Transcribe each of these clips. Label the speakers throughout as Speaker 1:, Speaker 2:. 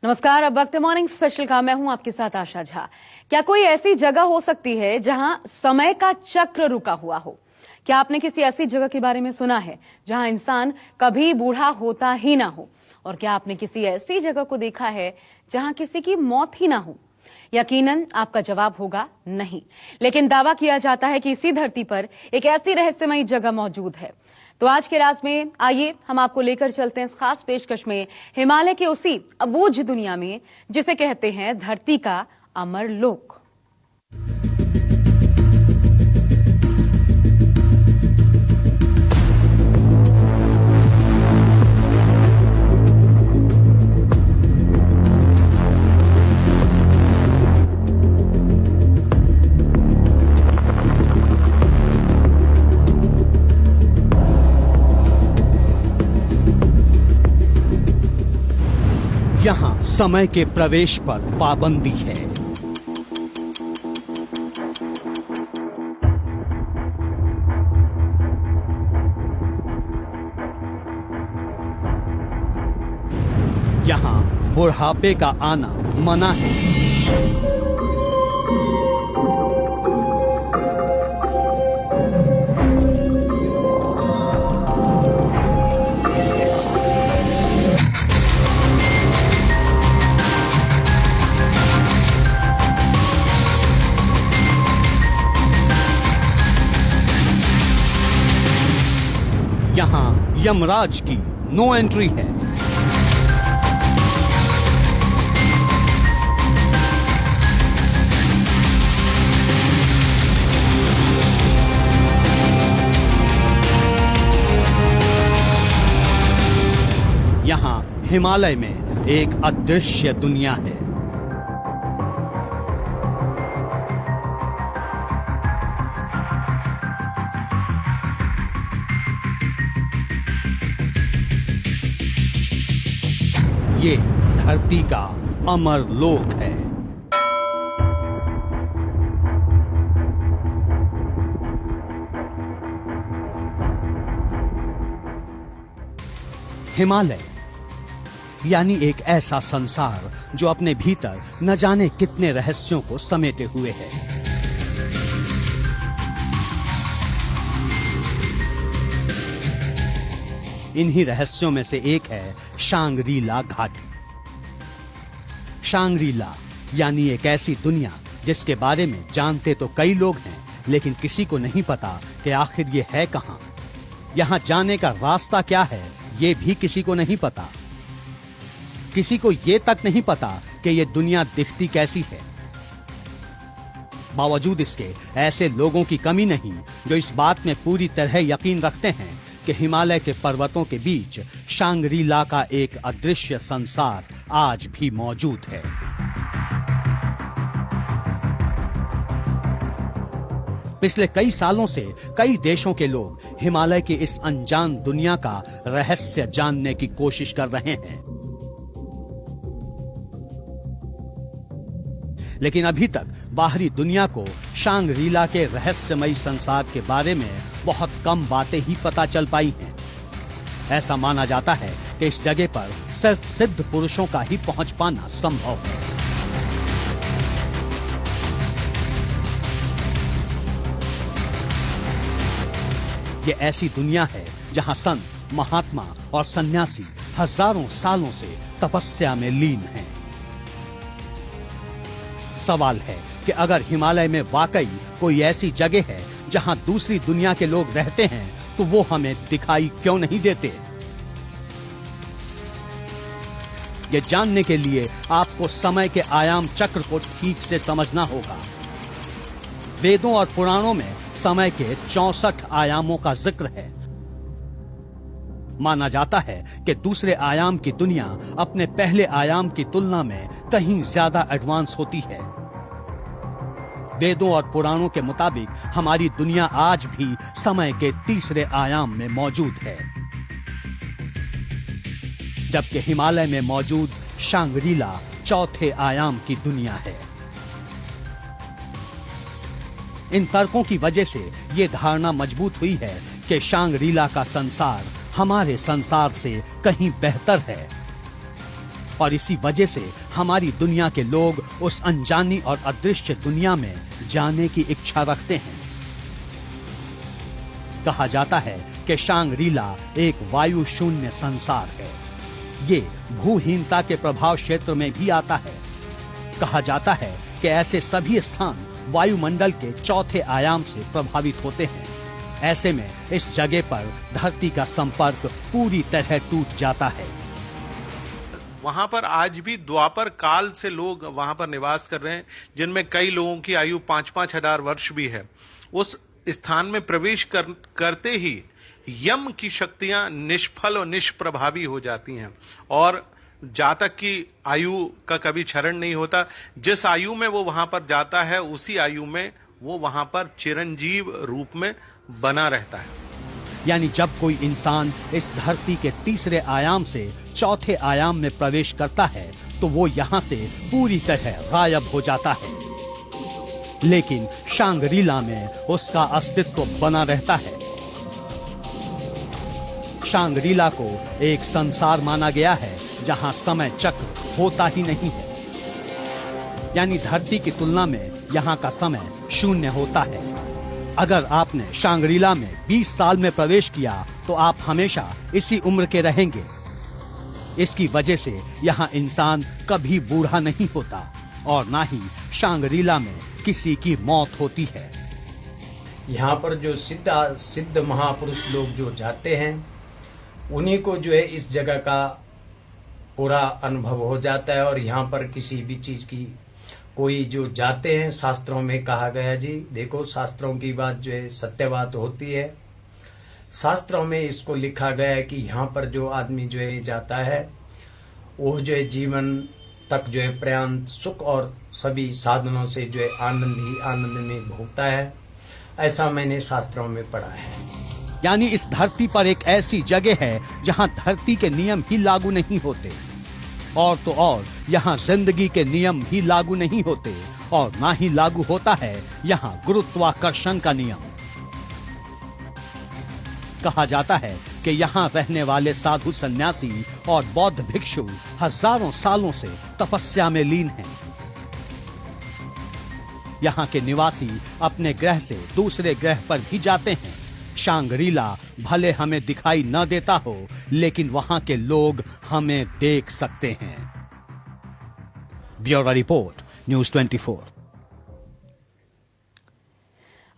Speaker 1: नमस्कार। अब वक्त मॉर्निंग स्पेशल का मैं हूं आपके साथ आशा झा। क्या कोई ऐसी जगह हो सकती है जहां समय का चक्र रुका हुआ हो? क्या आपने किसी ऐसी जगह के बारे में सुना है जहां इंसान कभी बूढ़ा होता ही ना हो? और क्या आपने किसी ऐसी जगह को देखा है जहां किसी की मौत ही ना हो? यकीनन आपका जवाब होगा नहीं, लेकिन दावा किया जाता है कि इसी धरती पर एक ऐसी रहस्यमयी जगह मौजूद है। तो आज के राज में आइए हम आपको लेकर चलते हैं इस खास पेशकश में हिमालय के उसी अबूझ दुनिया में जिसे कहते हैं धरती का अमर लोक।
Speaker 2: यहाँ समय के प्रवेश पर पाबंदी है। यहाँ बुढ़ापे का आना मना है। यहाँ यमराज की नो एंट्री है। यहाँ हिमालय में एक अदृश्य दुनिया है। ये धरती का अमर लोक है। हिमालय यानी एक ऐसा संसार जो अपने भीतर न जाने कितने रहस्यों को समेटे हुए है। इन्हीं रहस्यों में से एक है शांग्री-ला घाटी। शांग्री-ला यानी एक ऐसी दुनिया जिसके बारे में जानते तो कई लोग हैं, लेकिन किसी को नहीं पता कि आखिर ये है कहां। यहां जाने का रास्ता क्या है ये भी किसी को नहीं पता। किसी को ये तक नहीं पता कि ये दुनिया दिखती कैसी है। बावजूद इसके ऐसे लोगों की कमी नहीं जो इस बात में पूरी तरह यकीन रखते हैं कि हिमालय के पर्वतों के बीच शांग्री-ला का एक अदृश्य संसार आज भी मौजूद है। पिछले कई सालों से कई देशों के लोग हिमालय की इस अनजान दुनिया का रहस्य जानने की कोशिश कर रहे हैं, लेकिन अभी तक बाहरी दुनिया को शांग्री-ला के रहस्यमयी संसार के बारे में बहुत कम बातें ही पता चल पाई हैं। ऐसा माना जाता है कि इस जगह पर सिर्फ सिद्ध पुरुषों का ही पहुंच पाना संभव है। ये ऐसी दुनिया है जहां संत, महात्मा और सन्यासी हजारों सालों से तपस्या में लीन हैं। सवाल है कि अगर हिमालय में वाकई कोई ऐसी जगह है जहां दूसरी दुनिया के लोग रहते हैं तो वो हमें दिखाई क्यों नहीं देते। ये जानने के लिए आपको समय के आयाम चक्र को ठीक से समझना होगा। वेदों और पुराणों में समय के 64 आयामों का जिक्र है। माना जाता है कि दूसरे आयाम की दुनिया अपने पहले आयाम की तुलना में कहीं ज्यादा एडवांस होती है। वेदों और पुराणों के मुताबिक हमारी दुनिया आज भी समय के तीसरे आयाम में मौजूद है, जबकि हिमालय में मौजूद शांग्री-ला चौथे आयाम की दुनिया है। इन तर्कों की वजह से यह धारणा मजबूत हुई है कि शांग्री-ला का संसार हमारे संसार से कहीं बेहतर है। और इसी वजह से हमारी दुनिया के लोग उस अनजानी और अदृश्य दुनिया में जाने की इच्छा रखते हैं। कहा जाता है कि शांग्रीला एक वायु शून्य संसार है। ये भूहीनता के प्रभाव क्षेत्र में भी आता है। कहा जाता है कि ऐसे सभी स्थान वायुमंडल के चौथे आयाम से प्रभावित होते हैं। ऐसे में इस जगह पर धरती का संपर्क पूरी तरह टूट जाता है।
Speaker 3: वहां पर आज भी द्वापर काल से लोग वहां पर निवास कर रहे हैं, जिनमें कई लोगों की आयु 5-5 हजार वर्ष भी है। उस स्थान में प्रवेश करते ही यम की शक्तियां निष्फल और निष्प्रभावी हो जाती हैं और जातक की आयु का कभी क्षरण नहीं होता। जिस आयु में वो वहां पर जाता है उसी आयु में वो वहां पर चिरंजीव रूप में बना रहता है।
Speaker 2: यानी जब कोई इंसान इस धरती के तीसरे आयाम से चौथे आयाम में प्रवेश करता है तो वो यहाँ से पूरी तरह गायब हो जाता है, लेकिन शांग्रीला में उसका अस्तित्व बना रहता है। शांग्रीला को एक संसार माना गया है जहाँ समय चक्र होता ही नहीं है। यानी धरती की तुलना में यहाँ का समय शून्य होता है। अगर आपने शांग्रीला में 20 साल में प्रवेश किया तो आप हमेशा इसी उम्र के रहेंगे। इसकी वजह से यहाँ इंसान कभी बूढ़ा नहीं होता और ना ही शांग्रीला में किसी की मौत होती है।
Speaker 4: यहाँ पर जो सिद्ध महापुरुष लोग जो जाते हैं उन्हीं को जो है इस जगह का पूरा अनुभव हो जाता है। और यहाँ पर किसी भी चीज की कोई जो जाते हैं, शास्त्रों में कहा गया जी, देखो शास्त्रों की बात जो है सत्य बात होती है। शास्त्रों में इसको लिखा गया है कि यहाँ पर जो आदमी जो है जाता है वो जो है जीवन तक जो है पर्याप्त सुख और सभी साधनों से जो है आनंद ही आनंद में भोगता है। ऐसा मैंने शास्त्रों में पढ़ा है।
Speaker 2: यानी इस धरती पर एक ऐसी जगह है जहाँ धरती के नियम ही लागू नहीं होते, और तो और यहाँ जिंदगी के नियम ही लागू नहीं होते, और ना ही लागू होता है यहाँ गुरुत्वाकर्षण का नियम। कहा जाता है कि यहाँ रहने वाले साधु सन्यासी और बौद्ध भिक्षु हजारों सालों से तपस्या में लीन हैं। यहाँ के निवासी अपने ग्रह से दूसरे ग्रह पर भी जाते हैं। शांग्रीला भले हमें दिखाई न देता हो, लेकिन वहां के लोग हमें देख सकते हैं। Bureau report, news 24।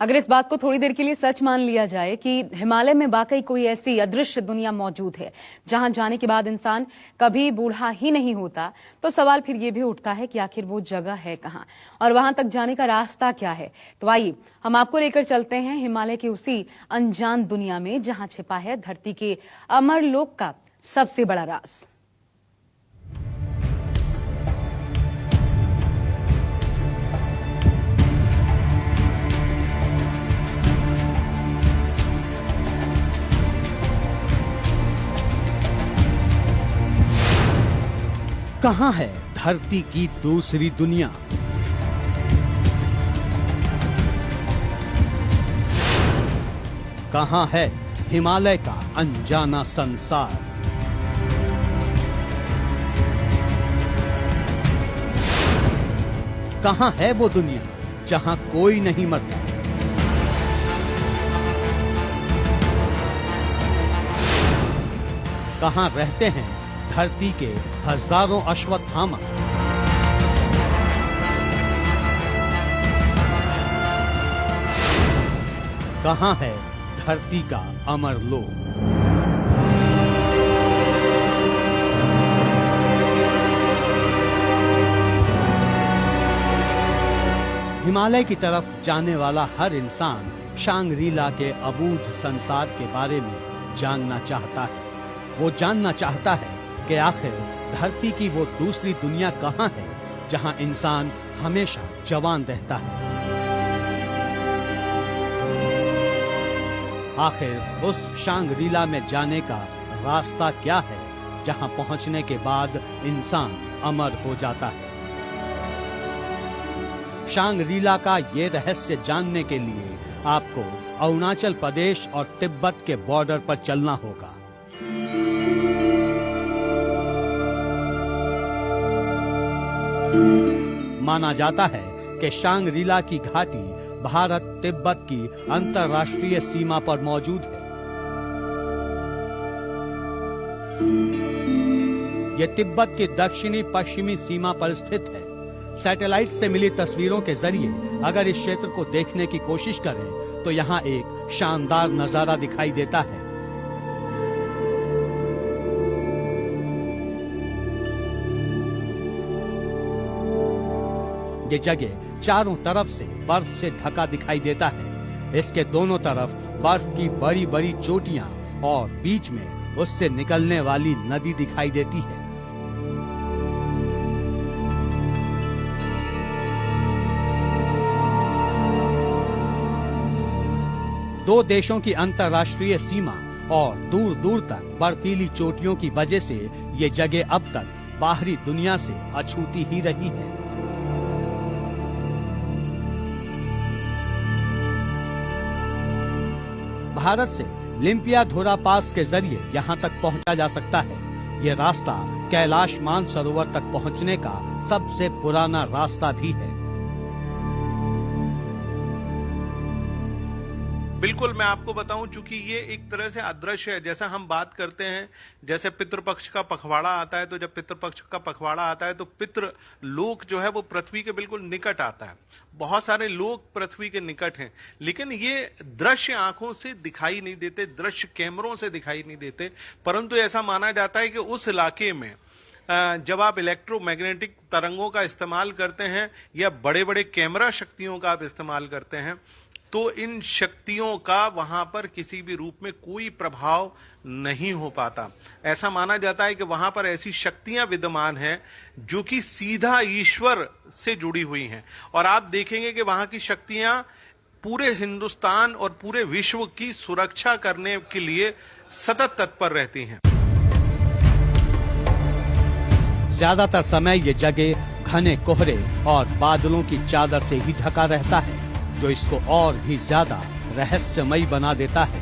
Speaker 1: अगर इस बात को थोड़ी देर के लिए सच मान लिया जाए कि हिमालय में वाकई कोई ऐसी अदृश्य दुनिया मौजूद है जहां जाने के बाद इंसान कभी बूढ़ा ही नहीं होता, तो सवाल फिर ये भी उठता है कि आखिर वो जगह है कहां और वहां तक जाने का रास्ता क्या है। तो आइए हम आपको लेकर चलते हैं हिमालय की उसी अनजान दुनिया में जहां छिपा है धरती के अमर लोक का सबसे बड़ा राज।
Speaker 2: कहां है धरती की दूसरी दुनिया? कहां है हिमालय का अनजाना संसार? कहां है वो दुनिया जहां कोई नहीं मरता? कहां रहते हैं धरती के हजारों अश्वत्थामा? कहां है धरती का अमर लोक? हिमालय की तरफ जाने वाला हर इंसान शांग्रीला के अबूझ संसार के बारे में जानना चाहता है। वो जानना चाहता है कि आखिर धरती की वो दूसरी दुनिया कहां है जहां इंसान हमेशा जवान रहता है। आखिर उस शांग्रीला में जाने का रास्ता क्या है जहां पहुंचने के बाद इंसान अमर हो जाता है। शांग्रीला का ये रहस्य जानने के लिए आपको अरुणाचल प्रदेश और तिब्बत के बॉर्डर पर चलना होगा। माना जाता है कि शांग्रीला की घाटी भारत तिब्बत की अंतर्राष्ट्रीय सीमा पर मौजूद है। यह तिब्बत की दक्षिणी पश्चिमी सीमा पर स्थित है। सैटेलाइट से मिली तस्वीरों के जरिए अगर इस क्षेत्र को देखने की कोशिश करें तो यहाँ एक शानदार नजारा दिखाई देता है। ये जगह चारों तरफ से बर्फ से ढका दिखाई देता है। इसके दोनों तरफ बर्फ की बड़ी बड़ी चोटियां और बीच में उससे निकलने वाली नदी दिखाई देती है। दो देशों की अंतर्राष्ट्रीय सीमा और दूर दूर तक बर्फीली चोटियों की वजह से ये जगह अब तक बाहरी दुनिया से अछूती ही रही है। भारत से लिम्पियाधुरा पास के जरिए यहाँ तक पहुँचा जा सकता है। ये रास्ता कैलाश मानसरोवर तक पहुँचने का सबसे पुराना रास्ता भी है।
Speaker 3: बिल्कुल, मैं आपको बताऊं, चूंकि ये एक तरह से अदृश्य है। जैसा हम बात करते हैं, जैसे पितृपक्ष का पखवाड़ा आता है, तो जब पितृपक्ष का पखवाड़ा आता है तो पितृ लोक जो है वो पृथ्वी के बिल्कुल निकट आता है। बहुत सारे लोग पृथ्वी के निकट हैं, लेकिन ये दृश्य आंखों से दिखाई नहीं देते, दृश्य कैमरों से दिखाई नहीं देते। परंतु ऐसा माना जाता है कि उस इलाके में जब आप इलेक्ट्रोमैग्नेटिक तरंगों का इस्तेमाल करते हैं या बड़े बड़े कैमरा शक्तियों का आप इस्तेमाल करते हैं, तो इन शक्तियों का वहां पर किसी भी रूप में कोई प्रभाव नहीं हो पाता। ऐसा माना जाता है कि वहां पर ऐसी शक्तियां विद्यमान हैं जो कि सीधा ईश्वर से जुड़ी हुई हैं, और आप देखेंगे कि वहां की शक्तियां पूरे हिंदुस्तान और पूरे विश्व की सुरक्षा करने के लिए सतत तत्पर रहती हैं।
Speaker 2: ज्यादातर समय ये जगह घने कोहरे और बादलों की चादर से ही ढका रहता है, जो इसको और भी ज्यादा रहस्यमयी बना देता है।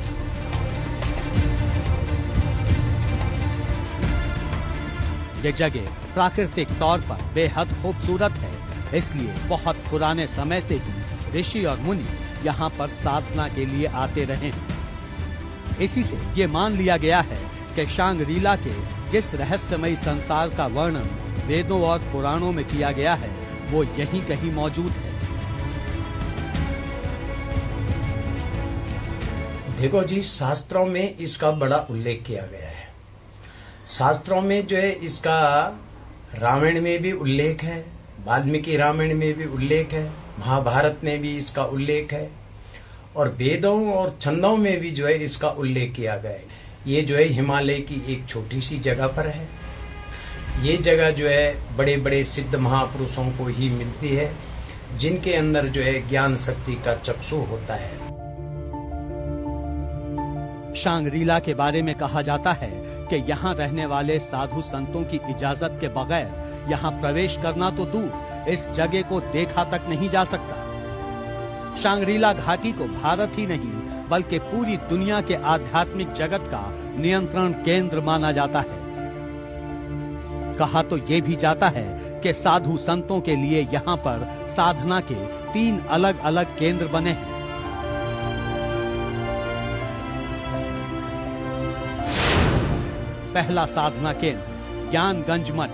Speaker 2: ये जगह प्राकृतिक तौर पर बेहद खूबसूरत है, इसलिए बहुत पुराने समय से ही ऋषि और मुनि यहाँ पर साधना के लिए आते रहे हैं। इसी से ये मान लिया गया है कि शांग्रीला के जिस रहस्यमयी संसार का वर्णन वेदों और पुराणों में किया गया है वो यहीं कहीं मौजूद है।
Speaker 4: देखो जी, शास्त्रों में इसका बड़ा उल्लेख किया गया है। शास्त्रों में जो है इसका रामायण में भी उल्लेख है, वाल्मीकि रामायण में भी उल्लेख है, महाभारत में भी इसका उल्लेख है, और वेदों और छंदों में भी जो है इसका उल्लेख किया गया है। ये जो है हिमालय की एक छोटी सी जगह पर है। ये जगह जो है बड़े बड़े सिद्ध महापुरुषों को ही मिलती है, जिनके अंदर जो है ज्ञान शक्ति का चक्षु होता है।
Speaker 2: शांग्रीला के बारे में कहा जाता है कि यहाँ रहने वाले साधु संतों की इजाजत के बगैर यहाँ प्रवेश करना तो दूर, इस जगह को देखा तक नहीं जा सकता। शांग्रीला घाटी को भारत ही नहीं बल्कि पूरी दुनिया के आध्यात्मिक जगत का नियंत्रण केंद्र माना जाता है। कहा तो ये भी जाता है कि साधु संतों के लिए यहाँ पर साधना के 3 अलग अलग केंद्र बने हैं। पहला साधना केंद्र ज्ञानगंज मठ।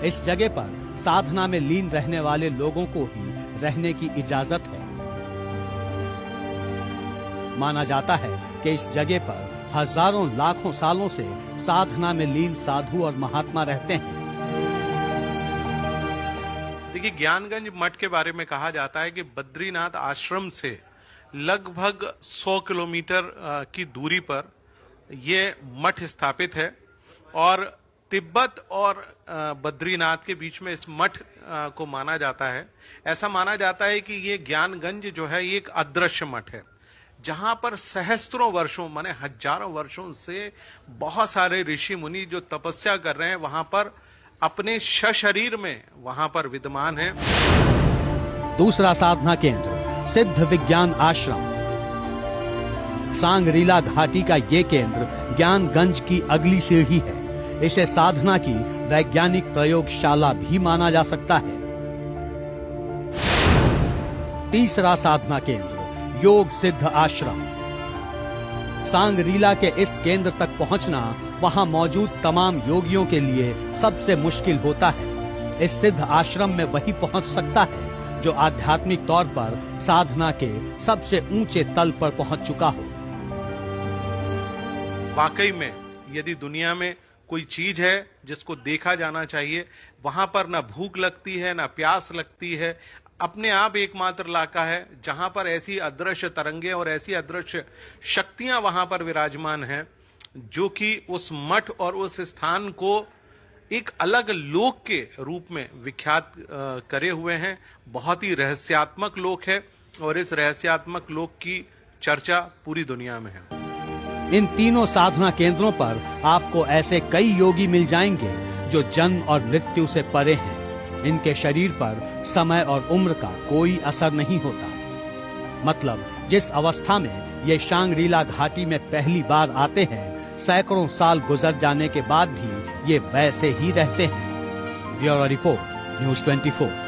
Speaker 2: इस जगह पर साधना में लीन रहने वाले लोगों को ही रहने की इजाजत है। माना जाता है कि इस जगह पर हजारों लाखों सालों से साधना में लीन साधु और महात्मा रहते हैं।
Speaker 3: देखिए, ज्ञानगंज मठ के बारे में कहा जाता है कि बद्रीनाथ आश्रम से लगभग 100 किलोमीटर की दूरी पर ये मठ स्थापित है, और तिब्बत और बद्रीनाथ के बीच में इस मठ को माना जाता है। ऐसा माना जाता है कि ये ज्ञानगंज जो है ये एक अदृश्य मठ है, जहां पर सहस्त्रों वर्षों माने हजारों वर्षों से बहुत सारे ऋषि मुनि जो तपस्या कर रहे हैं वहां पर अपने सशरीर में वहां पर विद्यमान है।
Speaker 2: दूसरा साधना केंद्र सिद्ध विज्ञान आश्रम। सांगरीला घाटी का ये केंद्र ज्ञानगंज की अगली सीढ़ी है। इसे साधना की वैज्ञानिक प्रयोगशाला भी माना जा सकता है। तीसरा साधना केंद्र, योग सिद्ध आश्रम। सांगरीला के इस केंद्र तक पहुंचना वहां मौजूद तमाम योगियों के लिए सबसे मुश्किल होता है। इस सिद्ध आश्रम में वही पहुंच सकता है जो आध्यात्मिक तौर पर साधना के सबसे ऊंचे तल पर पहुंच चुका हो।
Speaker 3: वाकई में यदि दुनिया में कोई चीज है जिसको देखा जाना चाहिए, वहां पर ना भूख लगती है ना प्यास लगती है, अपने आप एकमात्र इलाका है जहां पर ऐसी अदृश्य तरंगे और ऐसी अदृश्य शक्तियां वहां पर विराजमान हैं जो कि उस मठ और उस स्थान को एक अलग लोक के रूप में विख्यात करे हुए हैं। बहुत ही रहस्यात्मक लोक है और इस रहस्यात्मक लोक की चर्चा पूरी दुनिया में है।
Speaker 2: इन तीनों साधना केंद्रों पर आपको ऐसे कई योगी मिल जाएंगे जो जन्म और मृत्यु से परे हैं। इनके शरीर पर समय और उम्र का कोई असर नहीं होता। मतलब जिस अवस्था में ये सांगरीला घाटी में पहली बार आते हैं, सैकड़ों साल गुजर जाने के बाद भी ये वैसे ही रहते हैं। Bureau report, news 24।